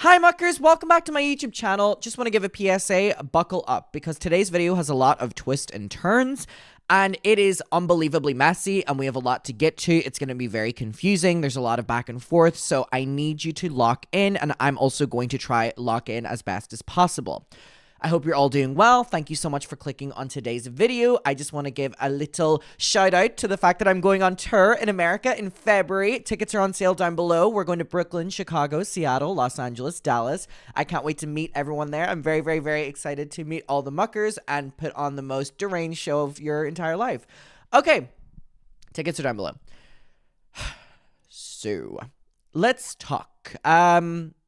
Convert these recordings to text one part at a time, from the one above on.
Hi muckers, welcome back to my YouTube channel. Just want to give a PSA, buckle up, because today's video has a lot of twists and turns, and it is unbelievably messy, and we have a lot to get to. It's going to be very confusing. There's a lot of back and forth, so I need you to lock in, and I'm also going to try lock in as best as possible. I hope you're all doing well. Thank you so much for clicking on today's video. I just want to give a little shout out to the fact that I'm going on tour in America in February. Tickets are on sale down below. We're going to Brooklyn, Chicago, Seattle, Los Angeles, Dallas. I can't wait to meet everyone there. I'm very, very, very excited to meet all the muckers and put on the most deranged show of your entire life. Okay, tickets are down below. So, let's talk.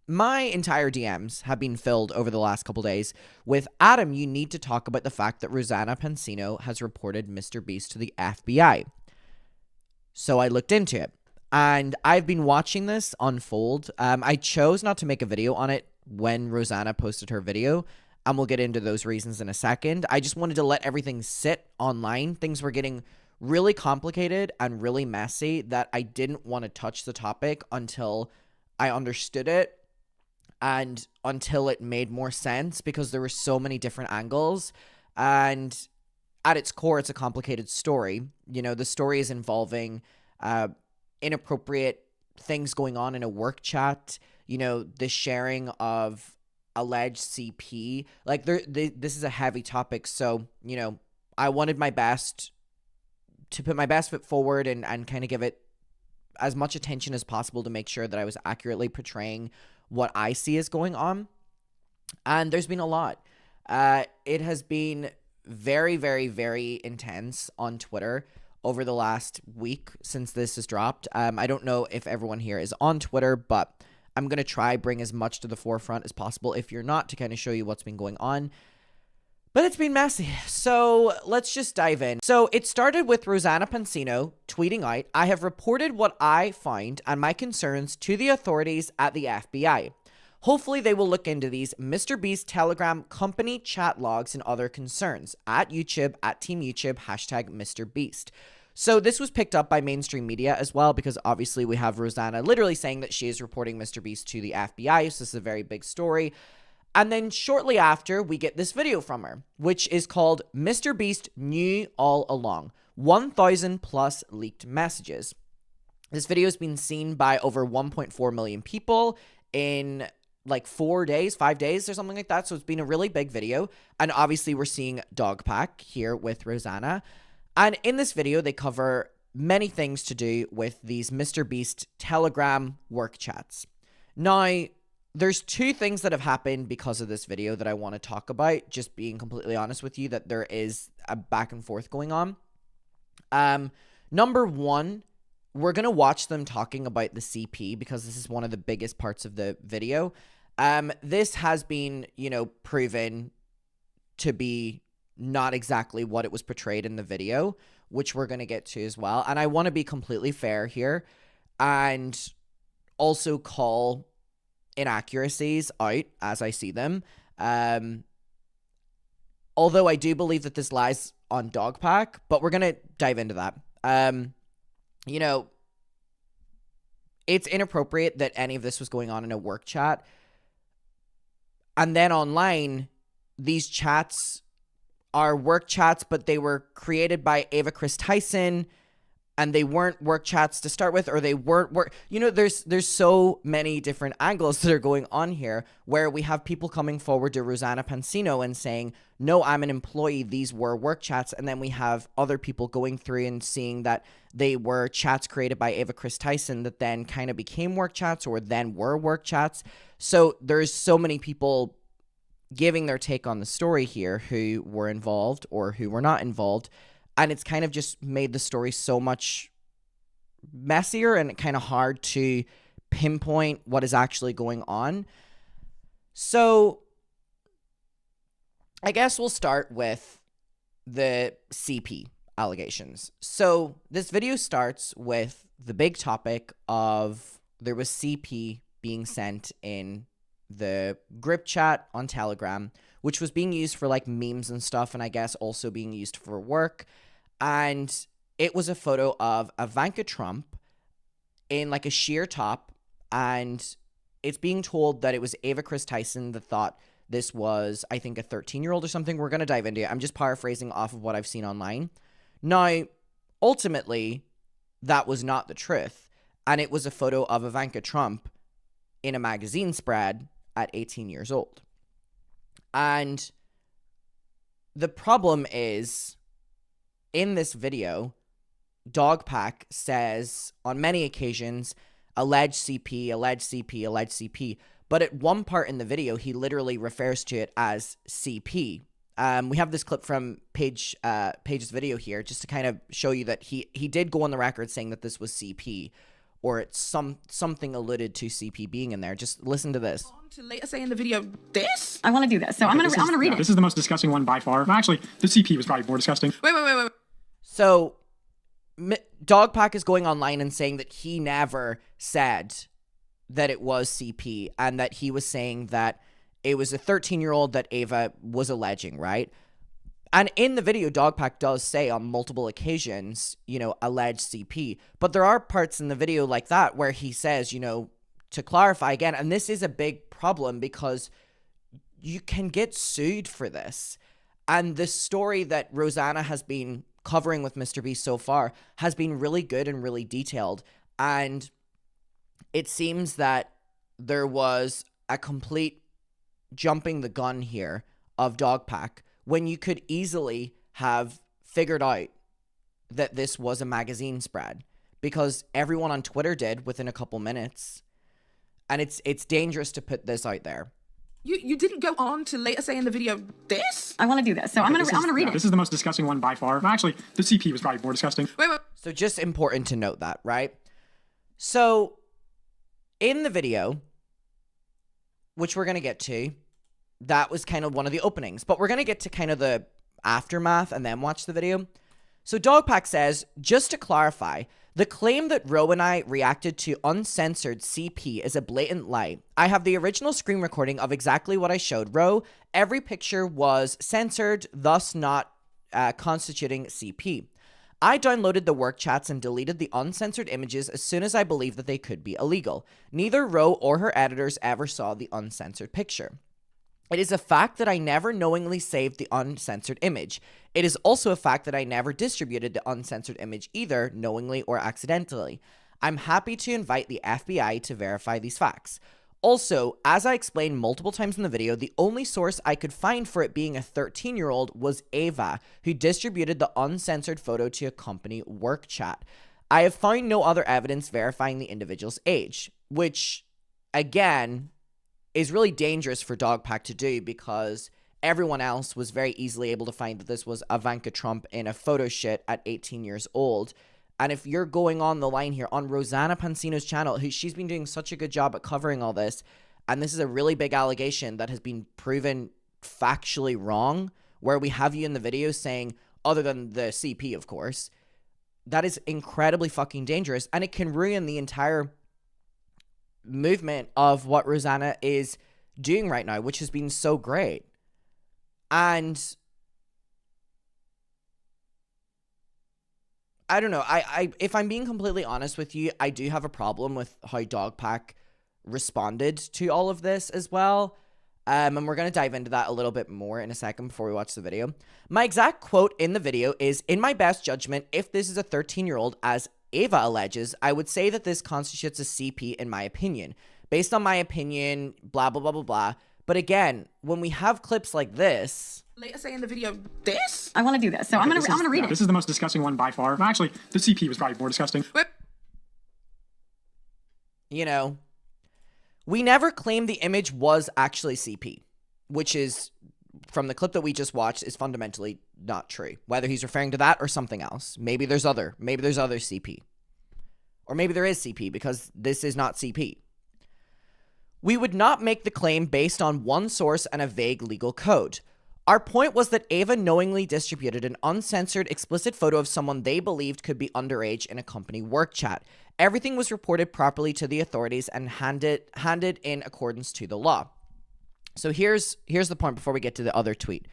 My entire DMs have been filled over the last couple days with, Adam, you need to talk about the fact that Rosanna Pansino has reported mrbeast to the FBI. So I looked into it, and I've been watching this unfold. I chose not to make a video on it when Rosanna posted her video, and we'll get into those reasons in a second. I just wanted to let everything sit online. Things were getting really complicated and really messy that I didn't want to touch the topic until I understood it. And until it made more sense, because there were so many different angles, and at its core, it's a complicated story. You know, the story is involving inappropriate things going on in a work chat, you know, the sharing of alleged CP. Like, this is a heavy topic, so, you know, I wanted my best to put my best foot forward and kind of give it as much attention as possible to make sure that I was accurately portraying what I see is going on. And there's been a lot. It has been very, very, very intense on Twitter over the last week since this has dropped. I don't know if everyone here is on Twitter, but I'm going to try bring as much to the forefront as possible if you're not, to kind of show you what's been going on. But it's been messy, so let's just dive in. So it started with Rosanna Pansino tweeting out, "I have reported what I find and my concerns to the authorities at the FBI. Hopefully they will look into these mrbeast Telegram company chat logs and other concerns. At YouTube, at Team YouTube, hashtag mrbeast." So this was picked up by mainstream media as well, because obviously we have Rosanna literally saying that she is reporting mrbeast to the FBI, so this is a very big story. And then shortly after, we get this video from her, which is called "mrbeast Knew All Along, 1,000 plus leaked messages." This video has been seen by over 1.4 million people in like 4 days, 5 days or something like that. So it's been a really big video. And obviously we're seeing DogPack here with Rosanna. And in this video, they cover many things to do with these mrbeast Telegram work chats. Now, there's two things that have happened because of this video that I want to talk about, just being completely honest with you, that there is a back and forth going on. Number one, we're going to watch them talking about the CP, because this is one of the biggest parts of the video. This has been, you know, proven to be not exactly what it was portrayed in the video, which we're going to get to as well. And I want to be completely fair here and also call inaccuracies out as I see them. Although I do believe that this lies on DogPack, but we're going to dive into that. You know, it's inappropriate that any of this was going on in a work chat. And then online, these chats are work chats, but they were created by Ava Chris Tyson, and they weren't work chats to start with, or they weren't work. You know, there's so many different angles that are going on here, where we have people coming forward to Rosanna Pansino and saying, "No, I'm an employee. These were work chats." And then we have other people going through and seeing that they were chats created by Ava Chris Tyson that then kind of became work chats, or then were work chats. So there's so many people giving their take on the story here who were involved or who were not involved. And it's kind of just made the story so much messier and kind of hard to pinpoint what is actually going on. So I guess we'll start with the CP allegations. So this video starts with the big topic of there was CP being sent in the group chat on Telegram, which was being used for like memes and stuff, and I guess also being used for work. And it was a photo of Ivanka Trump in like a sheer top and it's being told that it was Ava Chris Tyson that thought this was, I think, a 13-year-old or something. We're going to dive into it. I'm just paraphrasing off of what I've seen online. Now, ultimately, that was not the truth. And it was a photo of Ivanka Trump in a magazine spread at 18 years old. And the problem is, in this video, DogPack says on many occasions, alleged CP, alleged CP, alleged CP. But at one part in the video, he literally refers to it as CP. We have this clip from Paige's video here just to kind of show you that he did go on the record saying that this was CP, or it's something alluded to CP being in there. Just listen to this. To later say in the video, this? I want to do this, so I'm gonna read it. This is the most disgusting one by far. Actually, the CP was probably more disgusting. Wait. So, DogPack is going online and saying that he never said that it was CP, and that he was saying that it was a 13-year-old that Ava was alleging, right? And in the video, DogPack does say on multiple occasions, alleged CP. But there are parts in the video like that where he says, to clarify again, and this is a big problem because you can get sued for this. And the story that Rosanna has been covering with MrBeast so far has been really good and really detailed. And it seems that there was a complete jumping the gun here of DogPack when you could easily have figured out that this was a magazine spread, because everyone on Twitter did within a couple minutes. And it's dangerous to put this out there. You didn't go on to later say in the video, this? I want to do this, so I'm gonna read it. This is the most disgusting one by far. Actually, the CP was probably more disgusting. Wait. So just important to note that, right? So in the video, which we're going to get to, that was kind of one of the openings. But we're going to get to kind of the aftermath and then watch the video. So DogPack says, just to clarify, the claim that Ro and I reacted to uncensored CP is a blatant lie. I have the original screen recording of exactly what I showed Ro. Every picture was censored, thus not constituting CP. I downloaded the work chats and deleted the uncensored images as soon as I believed that they could be illegal. Neither Ro or her editors ever saw the uncensored picture. It is a fact that I never knowingly saved the uncensored image. It is also a fact that I never distributed the uncensored image either, knowingly or accidentally. I'm happy to invite the FBI to verify these facts. Also, as I explained multiple times in the video, the only source I could find for it being a 13-year-old was Ava, who distributed the uncensored photo to a company work chat. I have found no other evidence verifying the individual's age, which, again, is really dangerous for DogPack to do, because everyone else was very easily able to find that this was Ivanka Trump in a photo shoot at 18 years old. And if you're going on the line here on Rosanna Pansino's channel, she's been doing such a good job at covering all this, and this is a really big allegation that has been proven factually wrong, where we have you in the video saying, other than the CP, of course, that is incredibly fucking dangerous, and it can ruin the entire movement of what Rosanna is doing right now, which has been so great. And I don't know, I if I'm being completely honest with you, I do have a problem with how DogPack responded to all of this as well. And we're going to dive into that a little bit more in a second before we watch the video. My exact quote in the video is, in my best judgment, if this is a 13-year-old, as Ava alleges, I would say that this constitutes a CP in my opinion. Based on my opinion, blah, blah, blah, blah, blah. But again, when we have clips like this... Later say in the video, this? I want to do this, so I'm gonna read it. This is the most disgusting one by far. Actually, the CP was probably more disgusting. Wait. We never claimed the image was actually CP, which is, from the clip that we just watched, is fundamentally not true. Whether he's referring to that or something else. Maybe there's other CP. Or maybe there is CP, because this is not CP. We would not make the claim based on one source and a vague legal code. Our point was that Ava knowingly distributed an uncensored, explicit photo of someone they believed could be underage in a company work chat. Everything was reported properly to the authorities and handed in accordance to the law. So here's the point before we get to the other tweet.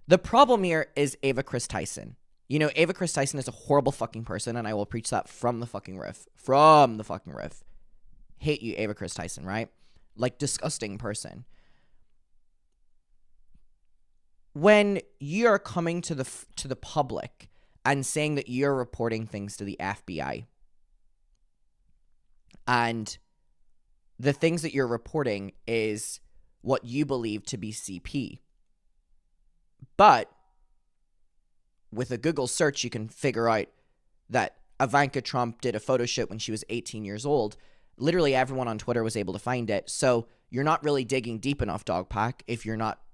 The problem here is Ava Chris Tyson. Ava Chris Tyson is a horrible fucking person, and I will preach that from the fucking riff. From the fucking riff. Hate you, Ava Chris Tyson, right? like, disgusting person. When you're coming to the public and saying that you're reporting things to the FBI, and the things that you're reporting is what you believe to be CP, but with a Google search, you can figure out that Ivanka Trump did a photo shoot when she was 18 years old. Literally everyone on Twitter was able to find it. So you're not really digging deep enough, DogPack,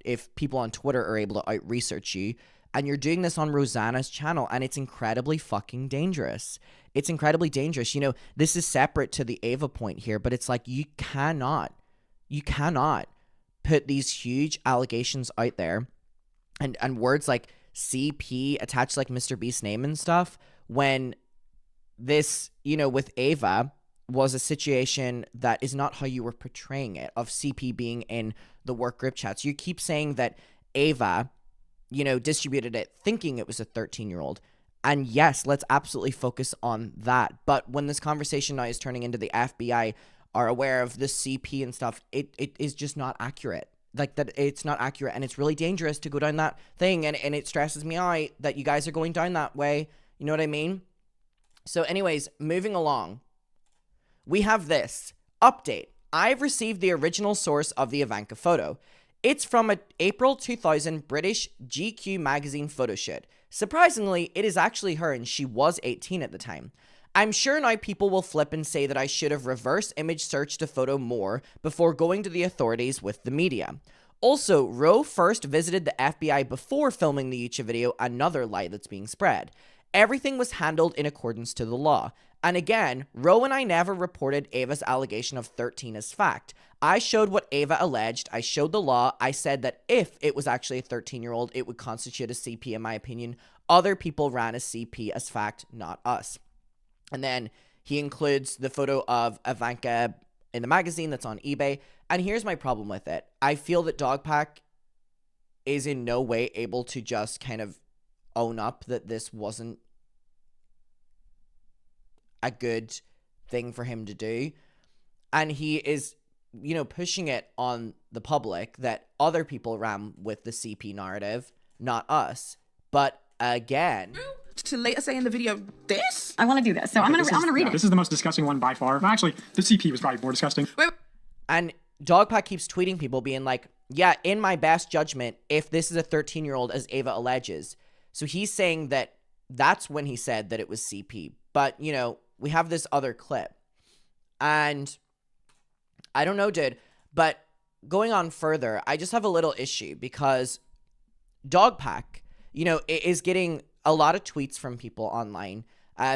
if people on Twitter are able to out-research you. And you're doing this on Rosanna's channel, and it's incredibly fucking dangerous. It's incredibly dangerous. You know, this is separate to the Ava point here, but it's like you cannot put these huge allegations out there and words like CP attached like mrbeast's name and stuff, when this, you know, with Ava was a situation that is not how you were portraying it, of CP being in the work group chats. You keep saying that Ava, you know, distributed it thinking it was a 13-year-old. And yes, let's absolutely focus on that. But when this conversation now is turning into the FBI are aware of the CP and stuff, it is just not accurate. Like, that it's not accurate, and it's really dangerous to go down that thing, and it stresses me out that you guys are going down that way. You know what I mean? So anyways, moving along, we have this update. I've received the original source of the Ivanka photo. It's from an April 2000 British GQ magazine photo shoot. Surprisingly, it is actually her, and she was 18 at the time. I'm sure now people will flip and say that I should have reverse image searched the photo more before going to the authorities with the media. Also, Roe first visited the FBI before filming the YouTube video, another lie that's being spread. Everything was handled in accordance to the law. And again, Roe and I never reported Ava's allegation of 13 as fact. I showed what Ava alleged, I showed the law, I said that if it was actually a 13-year-old, it would constitute a CP in my opinion. Other people ran a CP as fact, not us. And then he includes the photo of Ivanka in the magazine that's on eBay. And here's my problem with it. I feel that DogPack is in no way able to just kind of own up that this wasn't a good thing for him to do. And he is, you know, pushing it on the public that other people ran with the CP narrative, not us. But again, To later say in the video, this? I want to do this, so I'm gonna read it. This is the most disgusting one by far. Actually, the CP was probably more disgusting. and DogPack keeps tweeting people being like, yeah, in my best judgment, if this is a 13-year-old as Ava alleges. So he's saying that that's when he said that it was CP. But, you know, we have this other clip. And I don't know, dude, but going on further, I just have a little issue because DogPack, you know, is getting a lot of tweets from people online,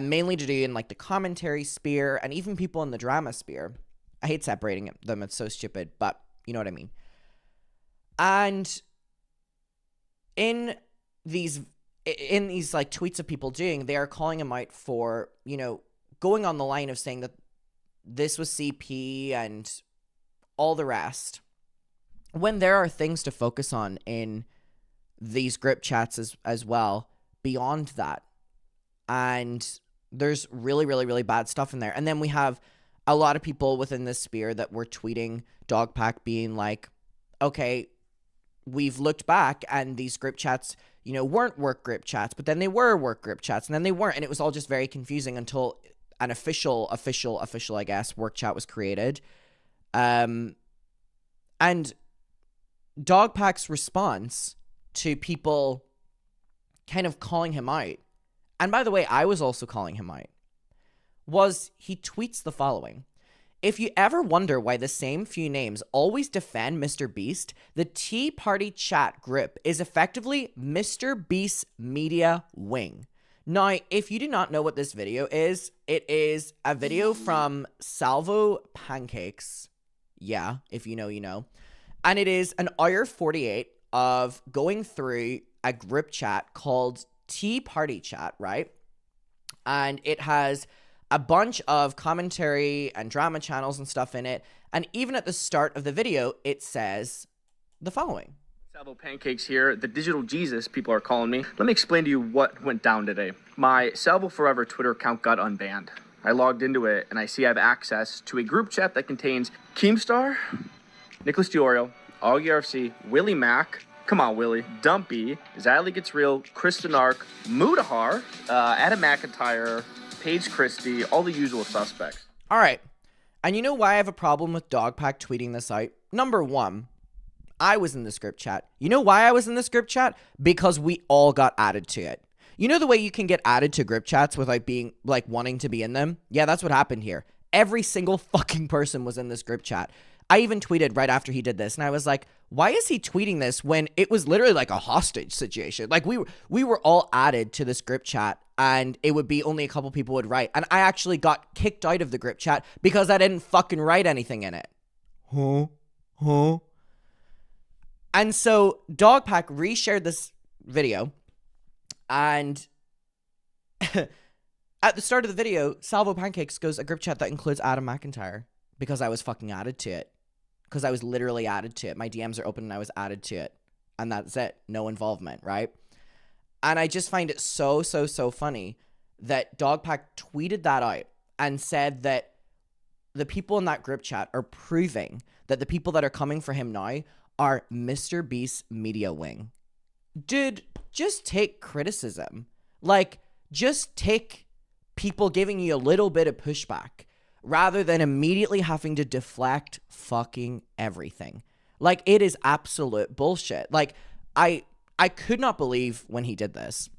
mainly to do in like the commentary sphere and even people in the drama sphere. I hate separating them. It's so stupid, but you know what I mean. And in these like tweets of people doing, they are calling him out for, you know, going on the line of saying that this was CP and all the rest, when there are things to focus on in these group chats as well beyond that. And there's really, really, really bad stuff in there. And then we have a lot of people within this sphere that were tweeting DogPack being like, okay, we've looked back and these group chats, you know, weren't work group chats, but then they were work group chats and then they weren't. And it was all just very confusing until an official, I guess, work chat was created. And DogPack's response to people kind of calling him out, and by the way, I was also calling him out, was he tweets the following. If you ever wonder why the same few names always defend mrbeast, the Tea Party chat group is effectively mrbeast's media wing. Now, if you do not know what this video is, it is a video from Salvo Pancakes. Yeah, if you know, you know. And it is an hour 48 of going through a group chat called Tea Party Chat, right? And it has a bunch of commentary and drama channels and stuff in it. And even at the start of the video, it says the following. Salvo Pancakes here, the digital Jesus people are calling me. Let me explain to you what went down today. My Salvo Forever Twitter account got unbanned. I logged into it and I see I have access to a group chat that contains Keemstar, Nicholas Diorio, Augie RFC, Willie Mack, come on Willie, Dumpy, Zadley Gets Real, Kristen Ark, Mudahar, Adam McIntyre, Paige Christie, all the usual suspects. All right. And you know why I have a problem with DogPack tweeting this out? Number one, I was in this group chat. You know why I was in this group chat? Because we all got added to it. You know the way you can get added to group chats without being, like, wanting to be in them? Yeah, that's what happened here. Every single fucking person was in this group chat. I even tweeted right after he did this, and I was like, why is he tweeting this when it was literally like a hostage situation? Like, we were all added to this group chat, and it would be only a couple people would write. And I actually got kicked out of the group chat because I didn't fucking write anything in it. Huh? And so DogPack reshared this video, and at the start of the video, Salvo Pancakes goes, a group chat that includes Adam McIntyre, because I was fucking added to it. Because I was literally added to it. My DMs are open and I was added to it. And that's it. No involvement, right? And I just find it so funny that DogPack tweeted that out and said that the people in that group chat are proving that the people that are coming for him now are MrBeast's media wing. Dude, just take criticism. Like, just take people giving you a little bit of pushback rather than immediately having to deflect fucking everything. Like, it is absolute bullshit. Like, I could not believe when he did this,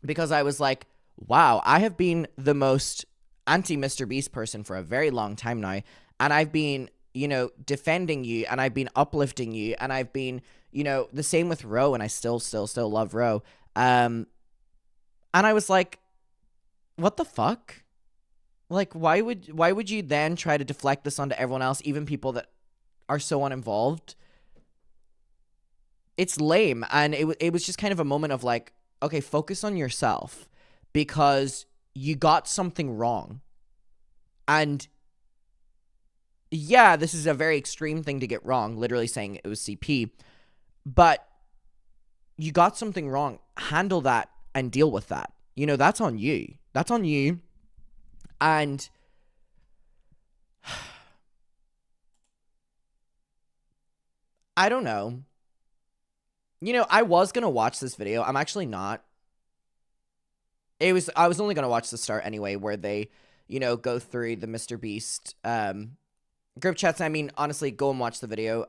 because I was like, wow, I have been the most anti-MrBeast person for a very long time now, and I've been, you know, defending you, and I've been uplifting you, and I've been, you know, the same with Ro, and I still love Ro. And I was like, what the fuck? Like, why would you then try to deflect this onto everyone else, even people that are so uninvolved? It's lame, and it was just kind of a moment of like, okay, focus on yourself, because you got something wrong. And yeah, this is a very extreme thing to get wrong, literally saying it was CP, but you got something wrong. Handle that and deal with that. You know, that's on you. That's on you. And I don't know. You know, I was going to watch this video. I'm actually not. I was only going to watch the start anyway, where they, you know, go through the MrBeast group chats. I mean, honestly, go and watch the video.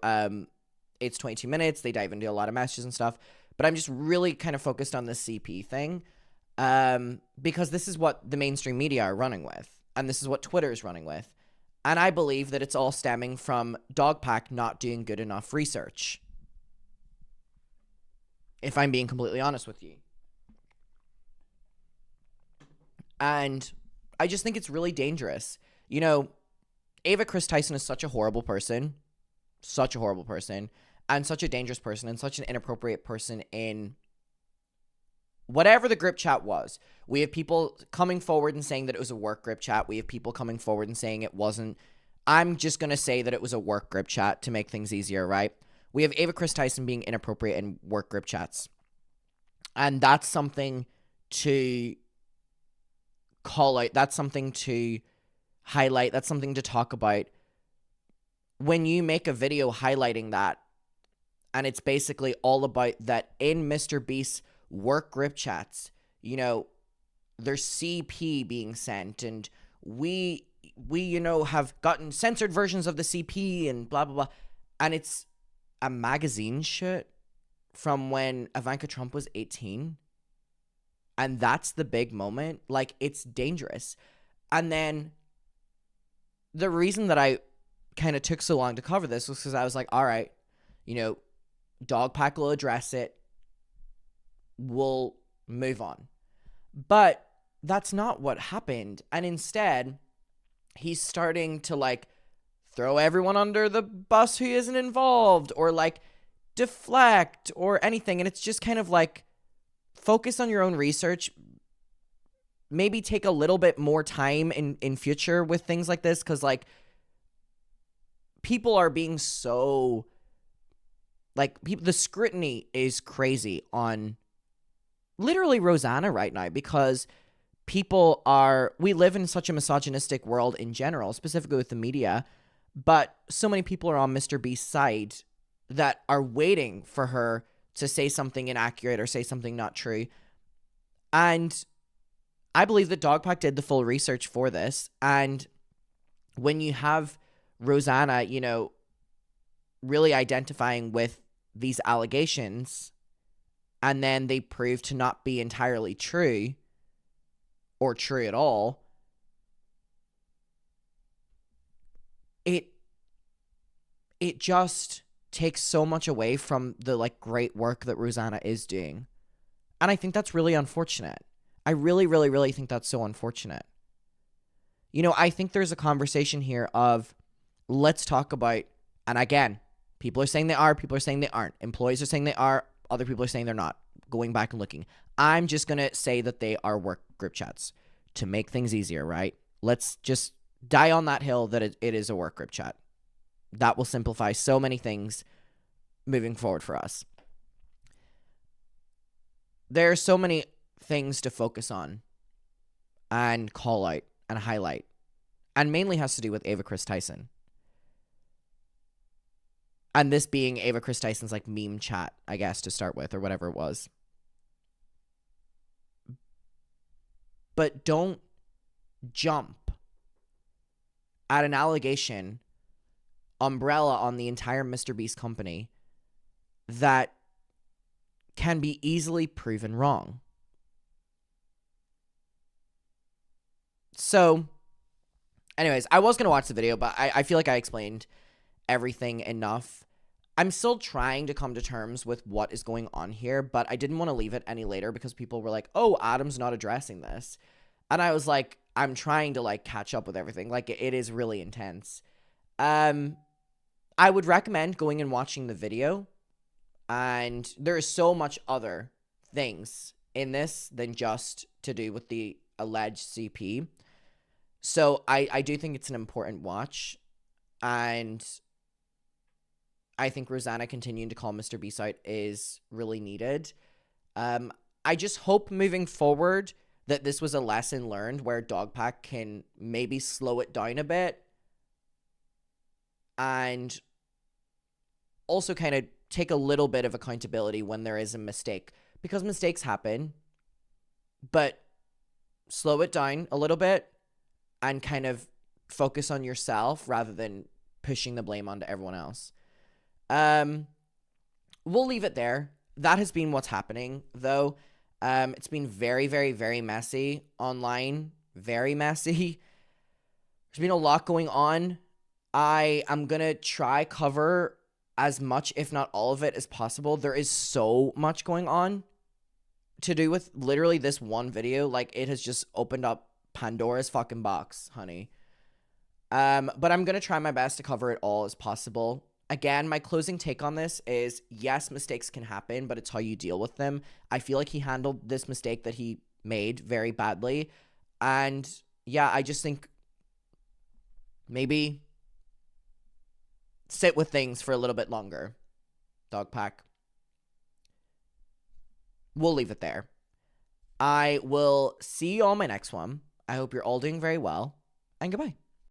It's 22 minutes. They dive into a lot of messages and stuff. But I'm just really kind of focused on the CP thing. Because this is what the mainstream media are running with. And this is what Twitter is running with. And I believe that it's all stemming from DogPack not doing good enough research. If I'm being completely honest with you. And I just think it's really dangerous. You know, Ava Chris Tyson is such a horrible person. Such a horrible person. And such a dangerous person. And such an inappropriate person in whatever the group chat was. We have people coming forward and saying that it was a work group chat. We have people coming forward and saying it wasn't. I'm just going to say that it was a work group chat to make things easier, right? We have Ava Chris Tyson being inappropriate in work group chats. And that's something to call out. That's something to highlight. That's something to talk about. When you make a video highlighting that, and it's basically all about that in MrBeast's work group chats, you know, there's CP being sent, and we you know, have gotten censored versions of the CP and blah blah blah, and it's a magazine shit from when Ivanka Trump was 18, and that's the big moment. Like, it's dangerous. And then the reason that I kind of took so long to cover this was because I was like, all right, you know, DogPack will address it, we'll move on. But that's not what happened. And instead, he's starting to, like, throw everyone under the bus who isn't involved, or, like, deflect or anything. And it's just kind of like, focus on your own research. Maybe take a little bit more time in future with things like this, because, like, people are being so, like, the scrutiny is crazy on literally Rosanna right now, because we live in such a misogynistic world in general, specifically with the media, But so many people are on Mr. Beast's side that are waiting for her to say something inaccurate or say something not true. And I believe that DogPack did the full research for this. And when you have Rosanna, you know, really identifying with these allegations, and then they prove to not be entirely true or true at all, it just takes so much away from the like great work that Rosanna is doing. And I think that's really unfortunate. I really, really, really think that's so unfortunate. You know, I think there's a conversation here of let's talk about, and again, people are saying they are, people are saying they aren't. Employees are saying they are, other people are saying they're not. Going back and looking. I'm just going to say that they are work group chats to make things easier, right? Let's just die on that hill that it is a work group chat. That will simplify so many things moving forward for us. There are so many things to focus on and call out and highlight, and mainly has to do with Ava Chris Tyson. And this being Ava Chris Tyson's like meme chat, I guess, to start with, or whatever it was. But don't jump at an allegation umbrella on the entire Mr. Beast company that can be easily proven wrong. So, anyways, I was going to watch the video, but I feel like I explained everything enough. I'm still trying to come to terms with what is going on here, but I didn't want to leave it any later because people were like, oh, Adam's not addressing this. And I was like, I'm trying to like catch up with everything. Like it is really intense. I would recommend going and watching the video. And there is so much other things in this than just to do with the alleged CP. So I do think it's an important watch. And I think Rosanna continuing to call Mr. Beast out is really needed. I just hope moving forward that this was a lesson learned where DogPack can maybe slow it down a bit and also kind of take a little bit of accountability when there is a mistake, because mistakes happen, but slow it down a little bit and kind of focus on yourself rather than pushing the blame onto everyone else. We'll leave it there. That has been what's happening, though. It's been very, very, very messy online. Very messy. There's been a lot going on. I am going to try cover as much, if not all of it, as possible. There is so much going on to do with literally this one video. Like, it has just opened up Pandora's fucking box, honey. But I'm going to try my best to cover it all as possible. Again, my closing take on this is, yes, mistakes can happen, but it's how you deal with them. I feel like he handled this mistake that he made very badly. And yeah, I just think maybe sit with things for a little bit longer. DogPack. We'll leave it there. I will see you on my next one. I hope you're all doing very well, and goodbye.